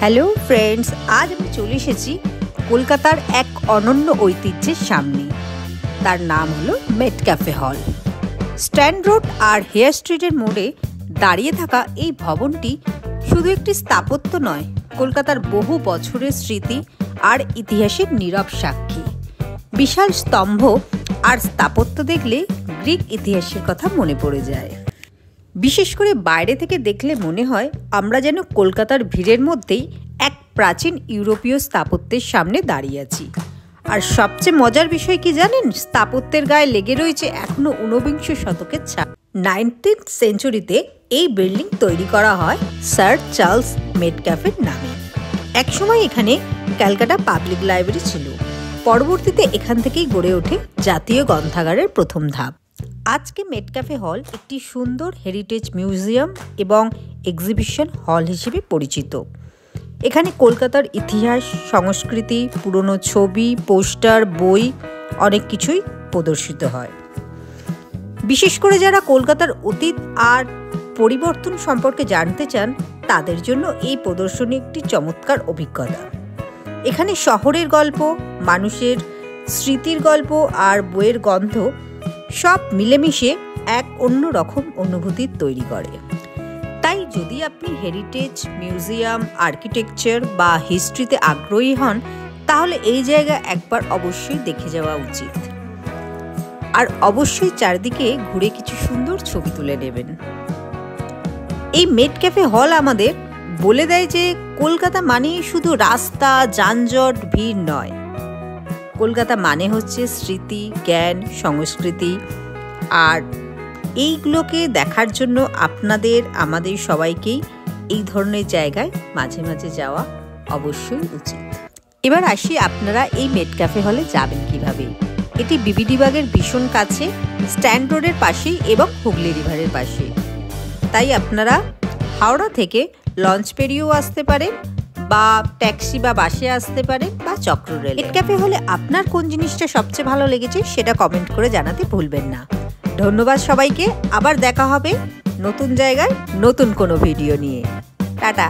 Hello friends, আজ আমি চলে এসেছি কলকাতার এক অনন্য ঐতিহ্যের সামনে। তার নাম হলো মেট ক্যাফে হল। স্ট্যান্ড রোড আর হেয়ার স্ট্রিটের মোড়ে দাঁড়িয়ে থাকা এই ভবনটি শুধু একটি স্থাপত্য নয়, কলকাতার বহু বছরের স্মৃতি আর ইতিহাসের নীরব সাক্ষী। বিশাল স্তম্ভ আর স্থাপত্য দেখলে গ্রিক ইতিহাসের কথা মনে পড়ে যায়। বিশেষ করে বাইরে থেকে দেখলে মনে হয় আমরা যেন কলকাতার ভিড়ের মধ্যেই এক প্রাচীন ইউরোপীয় স্থাপত্যের সামনে দাঁড়িয়ে আছি। আর সবচেয়ে মজার বিষয় কি জানেন, স্থাপত্যের গায়ে লেগে রয়েছে এখনো ঊনবিংশ শতকের ছাপ। 19th সেঞ্চুরিতে এই বিল্ডিং তৈরি করা হয় স্যার চার্লস মেটক্যাফের নামে। একসময় এখানে ক্যালকাটা পাবলিক লাইব্রেরি ছিল। পরবর্তীতে এখান থেকেই গড়ে ওঠে জাতীয় গ্রন্থাগারের প্রথম ধাপ। আজকে মেট ক্যাফে হল একটি সুন্দর হেরিটেজ মিউজিয়াম এবং এক্সিবিশন হল হিসেবে পরিচিত। এখানে কলকাতার ইতিহাস, সংস্কৃতি, পুরনো ছবি, পোস্টার, বই অনেক কিছুই প্রদর্শিত হয়। বিশেষ করে যারা কলকাতার অতীত আর পরিবর্তন সম্পর্কে জানতে চান তাদের জন্য এই প্রদর্শনী একটি চমৎকার অভিজ্ঞতা। এখানে শহরের গল্প, মানুষের স্মৃতির গল্প আর বইয়ের গন্ধ সব মিলেমিশে এক অন্য রকম অনুভূতি তৈরি করে। তাই যদি আপনি হেরিটেজ, মিউজিয়াম, আর্কিটেকচার বা হিস্ট্রিতে আগ্রহী হন তাহলে এই জায়গা একবার অবশ্যই দেখে যাওয়া উচিত। আর অবশ্যই চারদিকে ঘুরে কিছু সুন্দর ছবি তুলে নেবেন। এই মেট ক্যাফে হল আমাদের বলে দেয় যে কলকাতা মানে শুধু রাস্তা, যানজট, ভিড় নয়। কলকাতা মানে হচ্ছে স্মৃতি, জ্ঞান, সংস্কৃতি। আর এইগুলোকে দেখার জন্য আপনাদের, আমাদের সবাইকেই এই ধরনের জায়গায় মাঝে মাঝে যাওয়া অবশ্যই উচিত। এবার আসি, আপনারা এই মেট ক্যাফে হলে যাবেন কিভাবে। এটি বিবিডি বাগের ভীষণ কাছে, স্ট্যান্ড রোডের পাশেই এবং হুগলি রিভারের পাশে। তাই আপনারা হাওড়া থেকে লঞ্চ পেরিয়েও আসতে পারেন বা ট্যাক্সি বা বাসে আসতে পারেন বা চক্র রেল। মেট ক্যাফে হলে আপনার কোন জিনিসটা সবচেয়ে ভালো লেগেছে সেটা কমেন্ট করে জানাতে ভুলবেন না। ধন্যবাদ সবাইকে। আবার দেখা হবে নতুন জায়গায় নতুন কোনো ভিডিও নিয়ে। টাটা।